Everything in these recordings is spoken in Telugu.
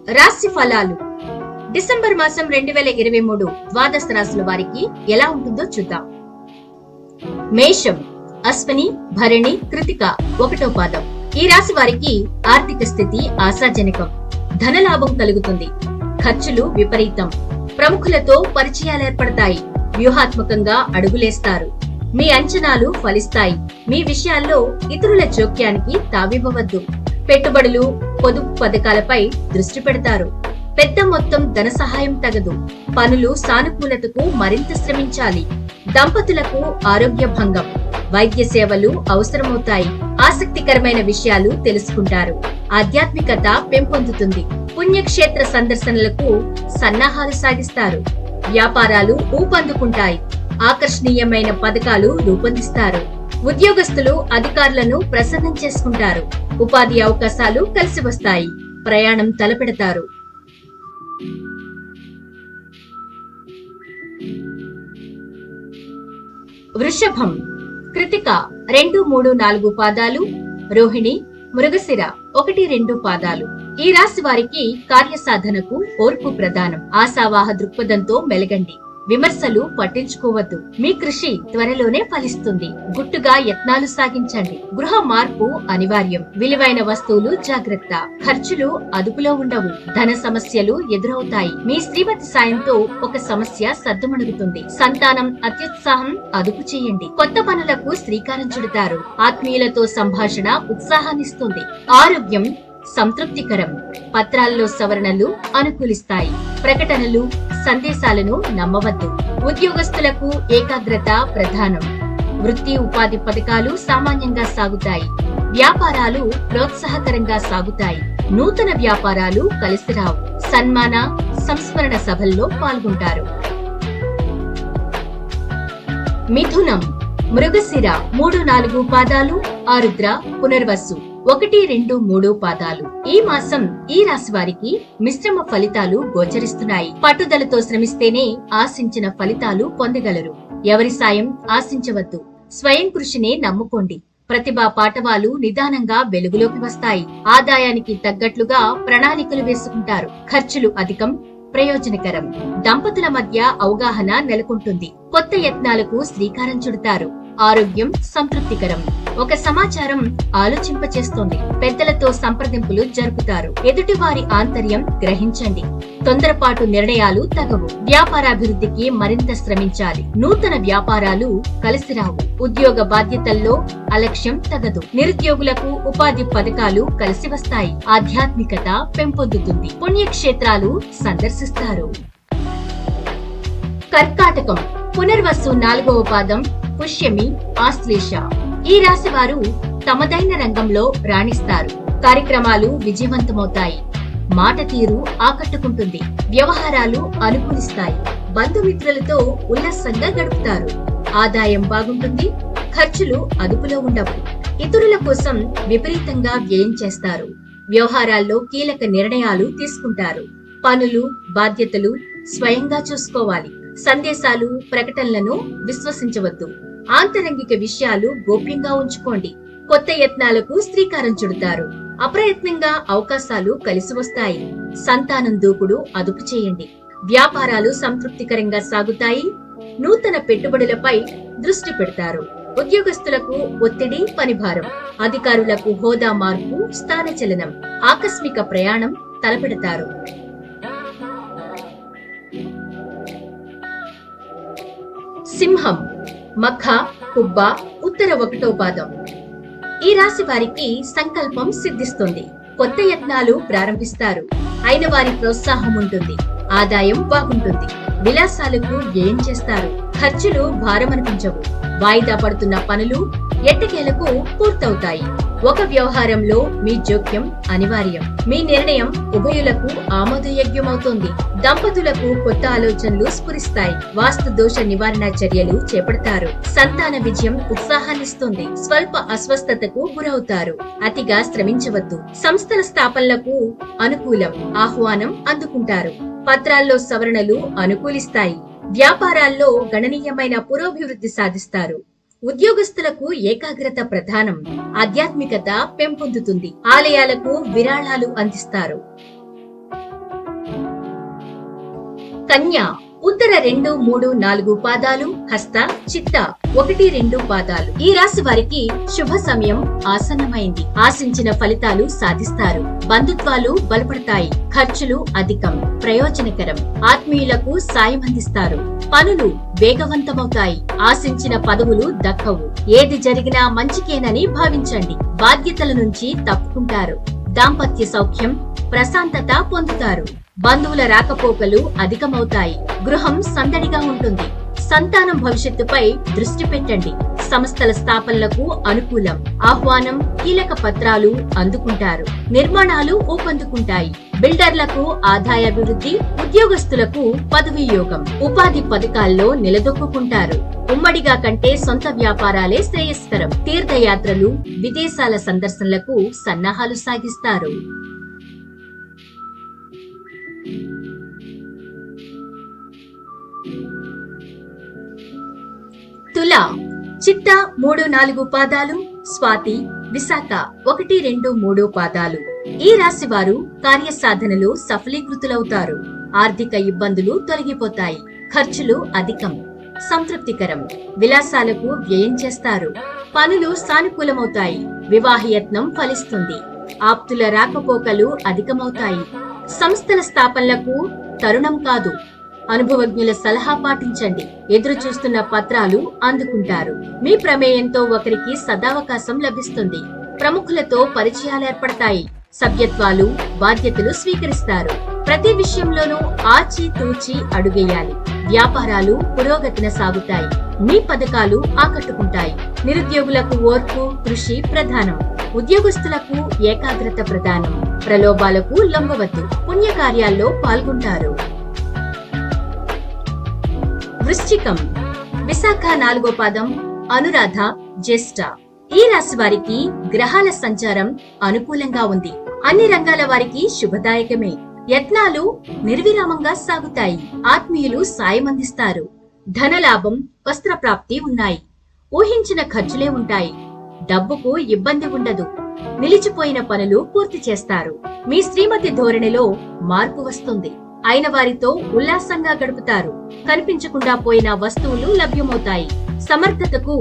రాశి ఫలాలు డిసెంబర్ మాసం 2023 ద్వాదశ రాశుల వారికి ఎలా ఉంటుందో చూద్దాం. మేషం, అశ్విని, భరణి, కృతిక 1వ పాదం. ఈ రాశి వారికి ఆర్థిక స్థితి ఆశాజనకం. ధనలాభం కలుగుతుంది. ఖర్చులు విపరీతం. ప్రముఖులతో పరిచయాలు ఏర్పడతాయి. వ్యూహాత్మకంగా అడుగులేస్తారు. మీ అంచనాలు ఫలిస్తాయి. మీ విషయాల్లో ఇతరుల జోక్యానికి తావివ్వవద్దు. పెట్టుబడులు, పొదుపు పథకాలపై దృష్టి పెడతారు. పెద్ద మొత్తం ధన సహాయం తగదు. పనులు సానుకూలతకు మరింత శ్రమించాలి. దంపతులకు ఆరోగ్య భంగం. వైద్య సేవలు అవసరమవుతాయి. ఆసక్తికరమైన విషయాలు తెలుసుకుంటారు. ఆధ్యాత్మికత పెంపొందుతుంది. పుణ్యక్షేత్ర సందర్శనలకు సన్నాహాలు సాగిస్తారు. వ్యాపారాలు ఊపందుకుంటాయి. ఆకర్షణీయమైన పథకాలు రూపొందిస్తారు. ఉద్యోగస్తులు అధికారులను ప్రసన్నం చేసుకుంటారు. ఉపాధి అవకాశాలు కలిసి వస్తాయి. ప్రయాణం తలపెడతారు. వృషభం, కృతిక 2, 3, 4 పాదాలు, రోహిణి, మృగశిర 1, 2 పాదాలు. ఈ రాశి వారికి కార్యసాధనకు ఓర్పు ప్రధానం. ఆశావాహ దృక్పథంతో మెలగండి. విమర్శలు పట్టించుకోవద్దు. మీ కృషి త్వరలోనే ఫలిస్తుంది. గుట్టుగా యత్నాలు సాగించండి. గృహ మార్పు అనివార్యం. విలువైన వస్తువులు జాగ్రత్త. ఖర్చులు అదుపులో ఉండవు. ధన సమస్యలు ఎదురవుతాయి. మీ శ్రీమతి సాయంతో ఒక సమస్య సద్దుమణుగుతుంది. సంతానం అత్యుత్సాహం అదుపు చేయండి. కొత్త పనులకు శ్రీకారం చుడతారు. ఆత్మీయులతో సంభాషణ ఉత్సాహాన్నిస్తుంది. ఆరోగ్యం సంతృప్తికరం. పత్రాల్లో సవరణలు అనుకూలిస్తాయి. ప్రకటనలు, సందేశాలను నమ్మవద్దు. ఉద్యోగస్తులకు ఏకాగ్రత ప్రధానం. వృత్తి ఉపాధి పథకాలు సామాన్యంగా సాగుతాయి. వ్యాపారాలు ప్రోత్సాహకరంగా సాగుతాయి. నూతన వ్యాపారాలు కలిసిరావు. సన్మాన సంస్మరణ సభల్లో పాల్గొంటారు. మిథునం, మృగశిర 3, 4 పాదాలు, ఆరుద్ర, పునర్వసు 1, 2, 3 పాదాలు. ఈ మాసం ఈ రాశి వారికి మిశ్రమ ఫలితాలు గోచరిస్తున్నాయి. పట్టుదలతో శ్రమిస్తేనే ఆశించిన ఫలితాలు పొందగలరు. ఎవరి సాయం ఆశించవద్దు. స్వయం కృషినే నమ్ముకోండి. ప్రతిభా పాటవాలు నిదానంగా వెలుగులోకి వస్తాయి. ఆదాయానికి తగ్గట్లుగా ప్రణాళికలు వేసుకుంటారు. ఖర్చులు అధికం, ప్రయోజనకరం. దంపతుల మధ్య అవగాహన నెలకొంటుంది. కొత్త యత్నాలకు శ్రీకారం చుడతారు. ఆరోగ్యం సంతృప్తికరం. ఒక సమాచారం ఆలోచింపచేస్తోంది. పెద్దలతో సంప్రదింపులు జరుపుతారు. ఎదుటివారి ఆంతర్యం గ్రహించండి. తొందరపాటు నిర్ణయాలు తగవు. వ్యాపారాభివృద్ధికి మరింత శ్రమించాలి. నూతన వ్యాపారాలు కలిసిరావు. ఉద్యోగ బాధ్యతల్లో అలక్ష్యం తగదు. నిరుద్యోగులకు ఉపాధి పథకాలు కలిసి వస్తాయి. ఆధ్యాత్మికత పెంపొందుతుంది. పుణ్యక్షేత్రాలు సందర్శిస్తారు. కర్కాటకం, పునర్వసు 4వ పాదం, పుష్యమి, ఆశ్లేష. ఈ రాశి వారు తమదైన రంగంలో రాణిస్తారు. కార్యక్రమాలు విజయవంతమవుతాయి. మాట తీరు ఆకట్టుకుంటుంది. వ్యవహారాలు అనుకూలిస్తాయి. బంధుమిత్రులతో ఉల్లాసంగా గడుపుతారు. ఆదాయం బాగుంటుంది. ఖర్చులు అదుపులో ఉండవు. ఇతరుల కోసం విపరీతంగా వ్యయం చేస్తారు. వ్యవహారాల్లో కీలక నిర్ణయాలు తీసుకుంటారు. పనులు, బాధ్యతలు స్వయంగా చూసుకోవాలి. సందేశాలు, ప్రకటనలను విశ్వసించవద్దు. ఆంతరంగిక విషయాలు గోప్యంగా ఉంచుకోండి. కొత్త యత్నాలకు శ్రీకారం చుడతారు. అప్రయత్నంగా అవకాశాలు కలిసి వస్తాయి. సంతానం దూకుడు అదుపు చేయండి. వ్యాపారాలు సంతృప్తికరంగా సాగుతాయి. నూతన పెట్టుబడులపై దృష్టి పెడతారు. ఉద్యోగస్తులకు ఒత్తిడి, పనిభారం. అధికారులకు హోదా మార్పు, స్థానచలనం. ఆకస్మిక ప్రయాణం తలపెడతారు. సింహం, మఖ, కుబ్బ, ఉత్తర 1వ పాదం. ఈ రాశి వారికి సంకల్పం సిద్ధిస్తుంది. కొత్త యత్నాలు ప్రారంభిస్తారు. అయిన వారి ప్రోత్సాహం ఉంటుంది. ఆదాయం బాగుంటుంది. విలాసాలకు వ్యయం చేస్తారు. ఖర్చులు భారమనిపించవు. వాయిదా పడుతున్న పనులు ఎట్టకేలకు పూర్తవుతాయి. ఒక వ్యవహారంలో మీ జోక్యం అనివార్యం. మీ నిర్ణయం ఉభయులకు ఆమోదయోగ్యమవుతుంది. దంపతులకు కొత్త ఆలోచనలు స్ఫురిస్తాయి. వాస్తు దోష నివారణ చర్యలు చేపడతారు. సంతాన విజయం ఉత్సాహాన్నిస్తుంది. స్వల్ప అస్వస్థతకు గురవుతారు. అతిగా శ్రమించవద్దు. సంస్థల స్థాపనలకు అనుకూలం. ఆహ్వానం అందుకుంటారు. పత్రాల్లో సవరణలు అనుకూలిస్తాయి. వ్యాపారాల్లో గణనీయమైన పురోభివృద్ధి సాధిస్తారు. ఉద్యోగస్తులకు ఏకాగ్రత ప్రధానం. ఆధ్యాత్మికత పెంపొందుతుంది. ఆలయాలకు విరాళాలు అందిస్తారు. కన్య ఉత్తర 2, 3, 4 పాదాలు, హస్త, చిత్త 1, 2 పాదాలు. ఈ రాశి వారికి శుభ సమయం ఆసన్నమైంది. ఆశించిన ఫలితాలు సాధిస్తారు. బంధుత్వాలు బలపడతాయి. ఖర్చులు అధికం, ప్రయోజనకరం. ఆత్మీయులకు సాయం అందిస్తారు. పనులు వేగవంతమవుతాయి. ఆశించిన పదవులు దక్కవు. ఏది జరిగినా మంచికేనని భావించండి. బాధ్యతల నుంచి తప్పుకుంటారు. దాంపత్య సౌఖ్యం, ప్రశాంతత పొందుతారు. బంధువుల రాకపోకలు అధికమవుతాయి. గృహం సందడిగా ఉంటుంది. సంతానం భవిష్యత్తుపై దృష్టి పెట్టండి. సంస్థల స్థాపనలకు అనుకూలం. ఆహ్వానం, కీలక పత్రాలు అందుకుంటారు. నిర్మాణాలు ఊపందుకుంటాయి. బిల్డర్లకు ఆదాయాభివృద్ధి, ఉద్యోగస్తులకు పదవీ యోగం. ఉపాధి పథకాల్లో నిలదొక్కుంటారు. ఉమ్మడిగా కంటే సొంత వ్యాపారాలే శ్రేయస్కరం. తీర్థయాత్రలు, విదేశాల సందర్శనలకు సన్నాహాలు సాగిస్తారు. తుల చిత్త 3, 4 పాదాలు, స్వాతి, విశాఖ 1, 2, 3 పాదాలు. ఈ రాశి వారు కార్యసాధనలు సఫలీకృతులవుతారు. ఆర్థిక ఇబ్బందులు తొలగిపోతాయి. ఖర్చులు అధికం, సంతృప్తికరం. విలాసాలకు వ్యయం చేస్తారు. పనులు సానుకూలమవుతాయి. వివాహయత్నం ఫలిస్తుంది. ఆప్తుల రాకపోకలు అధికమవుతాయి. సంస్థల స్థాపనలకు తరుణం కాదు. అనుభవజ్ఞుల సలహా పాటించండి. ఎదురు చూస్తున్న పత్రాలు అందుకుంటారు. మీ ప్రమేయంతో ఒకరికి సదావకాశం లభిస్తుంది. ప్రముఖులతో పరిచయాలు ఏర్పడతాయి. సభ్యత్వాలు, బాధ్యతలు స్వీకరిస్తారు. ప్రతి విషయంలోనూ ఆచితూచి అడుగేయాలి. వ్యాపారాలు పురోగతిన సాగుతాయి. మీ పథకాలు ఆకట్టుకుంటాయి. నిరుద్యోగులకు ఓర్పు, కృషి ప్రధానం. ఉద్యోగస్తులకు ఏకాగ్రత ప్రధానం. ప్రలోభాలకు లొంగవద్దు. పుణ్యకార్యాల్లో పాల్గొంటారు. వృశ్చికం విశాఖ 4వ పాదం, అనురాధ, జ్యేష్ఠ. ఈ రాశి వారికి గ్రహాల సంచారం అనుకూలంగా ఉంది. అన్ని రంగాల వారికి శుభదాయకమే. యత్నాలు నిర్విరామంగా సాగుతాయి. ఆత్మీయులు సాయం అందిస్తారు. ధనలాభం, వస్త్రప్రాప్తి ఉన్నాయి. ఊహించిన ఖర్చులే ఉంటాయి. డబ్బుకు ఇబ్బంది ఉండదు. నిలిచిపోయిన పనులు పూర్తి చేస్తారు. మీ శ్రీమతి ధోరణిలో మార్పు వస్తుంది. అయిన వారితో ఉల్లాసంగా గడుపుతారు. కనిపించకుండా పోయిన వస్తువులు లభ్యమవుతాయి. సమర్థతకు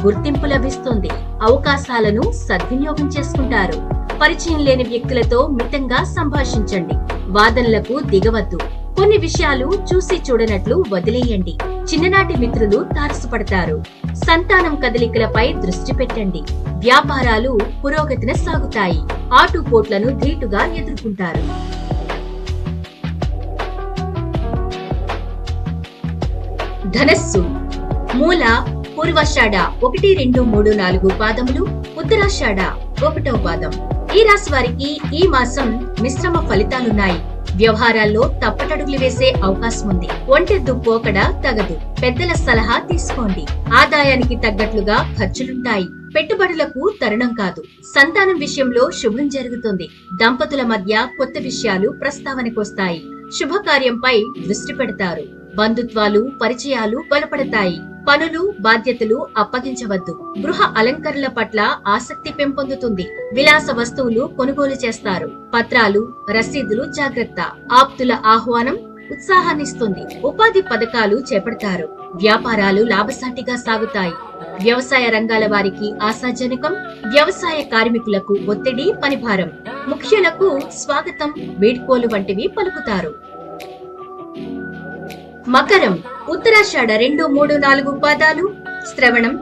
గుర్తింపు లభిస్తుంది. అవకాశాలను సద్వినియోగం చేసుకుంటారు. పరిచయం లేని వ్యక్తులతో మితంగా సంభాషించండి. వాదనలకు దిగవద్దు. కొన్ని విషయాలు చూసి చూడనట్లు వదిలేయండి. చిన్ననాటి మిత్రులు తారసపడతారు. సంతానం కదలికలపై దృష్టి పెట్టండి. వ్యాపారాలు పురోగతిన సాగుతాయి. ఆటుపోట్లను ధీటుగా ఎదుర్కొంటారు. ధనస్సు మూల, పూర్వాషాఢ 1, 2, 3, 4 పాదములు, ఉత్తరాషాఢ 1వ పాదం. ఈ రాశి వారికి ఈ మాసం మిశ్రమ ఫలితాలున్నాయి. వ్యవహారాల్లో తప్పటడుగులు వేసే అవకాశం ఉంది. ఒంటెద్దు పోకడ తగదు. పెద్దల సలహా తీసుకోండి. ఆదాయానికి తగ్గట్లుగా ఖర్చులుంటాయి. పెట్టుబడులకు తరుణం కాదు. సంతానం విషయంలో శుభం జరుగుతుంది. దంపతుల మధ్య కొత్త విషయాలు ప్రస్తావనకొస్తాయి. శుభకార్యంపై దృష్టి పెడతారు. బంధుత్వాలు, పరిచయాలు బలపడతాయి. పనులు, బాధ్యతలు అప్పగించవద్దు. గృహ అలంకరణల పట్ల ఆసక్తి పెంపొందుతుంది. విలాస వస్తువులు కొనుగోలు చేస్తారు. పత్రాలు, రసీదులు జాగ్రత్త. ఆప్తుల ఆహ్వానం ఉత్సాహాన్నిస్తుంది. ఉపాధి పథకాలు చేపడతారు. వ్యాపారాలు లాభసాటిగా సాగుతాయి. వ్యవసాయ రంగాల వారికి ఆశాజనకం. వ్యవసాయ కార్మికులకు ఒత్తిడి, పనిభారం. ముఖ్యులకు స్వాగతం, వీడ్కోలు వంటివి పలుకుతారు. మకరం ఉత్తరాషాఢ 2, 3, 4 పాదాలు, శ్రవణం,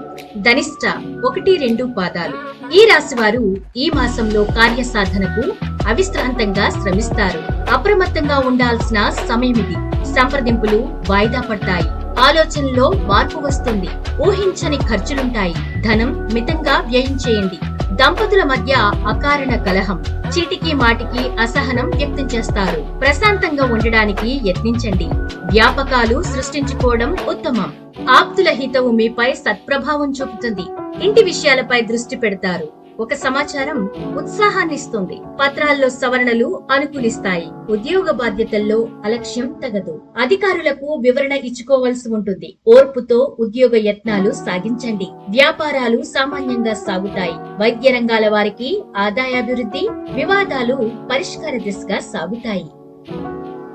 ధనిష్ట 1, 2 పాదాలు. ఈ రాశి వారు ఈ మాసంలో కార్యసాధనకు అవిశ్రాంతంగా శ్రమిస్తారు. అప్రమత్తంగా ఉండాల్సిన సమయమిది. సంప్రదింపులు వాయిదా పడతాయి. ఆలోచనలో మార్పు వస్తుంది. ఊహించని ఖర్చులుంటాయి. ధనం మితంగా వ్యయం చేయండి. దంపతుల మధ్య అకారణ కలహం. చీటికి మాటికి అసహనం వ్యక్తం చేస్తారు. ప్రశాంతంగా ఉండడానికి యత్నించండి. వ్యాపకాలు సృష్టించుకోవడం ఉత్తమం. ఆప్తుల హితవు మీపై సత్ప్రభావం చూపుతుంది. ఇంటి విషయాలపై దృష్టి పెడతారు. ఒక సమాచారం ఉత్సాహాన్నిస్తుంది. పత్రాల్లో సవరణలు అనుకూలిస్తాయి. ఉద్యోగ బాధ్యతల్లో అలక్ష్యం తగదు. అధికారులకు వివరణ ఇచ్చుకోవాల్సి ఉంటుంది. ఓర్పుతో ఉద్యోగ యత్నాలు సాగించండి. వ్యాపారాలు సామాన్యంగా సాగుతాయి. వైద్య రంగాల వారికి ఆదాయాభివృద్ధి, వివాదాలు పరిష్కార దిశగా సాగుతాయి.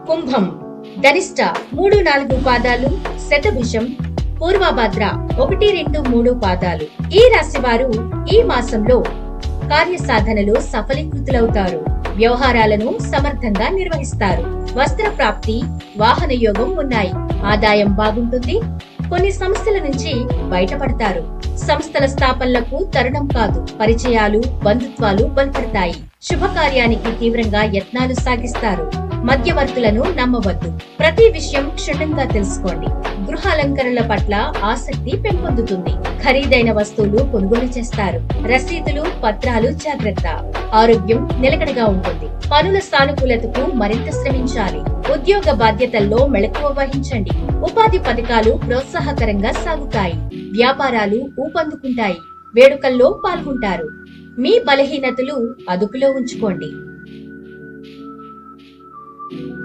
కుంభం ధనిష్ట 3-4 పాదాలు, శతభిషం, పూర్వభద్ర 1-2-3 పాదాలు. ఈ రాశి వారు ఈ మాసంలో కార్యసాధనలో సఫలీకృతులవుతారు. వ్యవహారాలను సమర్థంగా నిర్వహిస్తారు. వస్త్ర ప్రాప్తి, వాహన యోగం ఉన్నాయి. ఆదాయం బాగుంటుంది. కొన్ని సమస్యల నుంచి బయటపడతారు. సంస్థల స్థాపనలకు తరుణం కాదు. పరిచయాలు, బంధుత్వాలు బలపడతాయి. శుభకార్యానికి తీవ్రంగా యత్నాలు సాగిస్తారు. మధ్యవర్తులను నమ్మవద్దు. ప్రతి విషయం క్షుణ్ణంగా తెలుసుకోండి. గృహాలంకరణల పట్ల ఆసక్తి పెంపొందుతుంది. ఖరీదైన వస్తువులు కొనుగోలు చేస్తారు. రసీదులు, పత్రాలు జాగ్రత్త. ఆరోగ్యం నిలకడగా ఉంటుంది. పనుల సానుకూలతకు మరింత శ్రమించాలి. ఉద్యోగ బాధ్యతల్లో మెళకువ వహించండి. ఉపాధి పథకాలు ప్రోత్సాహకరంగా సాగుతాయి. వ్యాపారాలు ఊపందుకుంటాయి. వేడుకల్లో పాల్గొంటారు. మీ బలహీనతలు అదుపులో ఉంచుకోండి.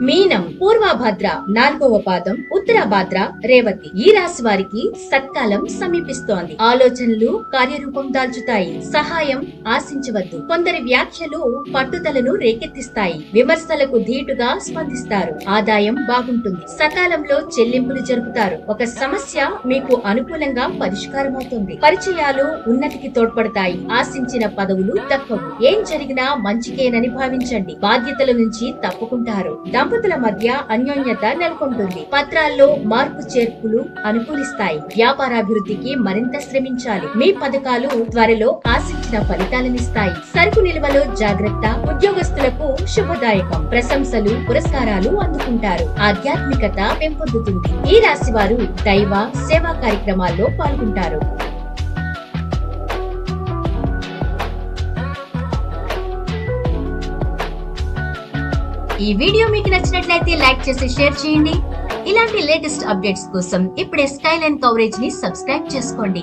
మీనం పూర్వభద్ర 4వ పాదం, ఉత్తరభద్ర, రేవతి. ఈ రాశి వారికి సత్కాలం సమీపిస్తోంది. ఆలోచనలు కార్యరూపం దాల్చుతాయి. సహాయం ఆశించవద్దు. కొందరి వ్యాఖ్యలు పట్టుదలను రేకెత్తిస్తాయి. విమర్శలకు ధీటుగా స్పందిస్తారు. ఆదాయం బాగుంటుంది. సకాలంలో చెల్లింపులు జరుపుతారు. ఒక సమస్య మీకు అనుకూలంగా పరిష్కారమవుతుంది. పరిచయాలు ఉన్నతికి తోడ్పడతాయి. ఆశించిన పదవులు దక్కవు. ఏం జరిగినా మంచికేనని భావించండి. బాధ్యతల నుంచి తప్పుకుంటారు. దంపతుల మధ్య అన్యోన్యత నెలకొంటుంది. పత్రాల్లో మార్పు చేర్పులు అనుకూలిస్తాయి. వ్యాపారాభివృద్ధికి మరింత శ్రమించాలి. మీ పథకాలు త్వరలో ఆశించిన ఫలితాలనిస్తాయి. సరుకు నిల్వలో జాగ్రత్త. ఉద్యోగస్తులకు శుభదాయకం. ప్రశంసలు, పురస్కారాలు అందుకుంటారు. ఆధ్యాత్మికత పెంపొందుతుంది. ఈ రాశి వారు దైవ సేవా కార్యక్రమాల్లో పాల్గొంటారు. ఈ వీడియో మీకు నచ్చినట్లయితే లైక్ చేసి షేర్ చేయండి. ఇలాంటి లేటెస్ట్ అప్డేట్స్ కోసం ఇప్పుడే స్కైలైన్ కవరేజ్ ని సబ్స్క్రైబ్ చేసుకోండి.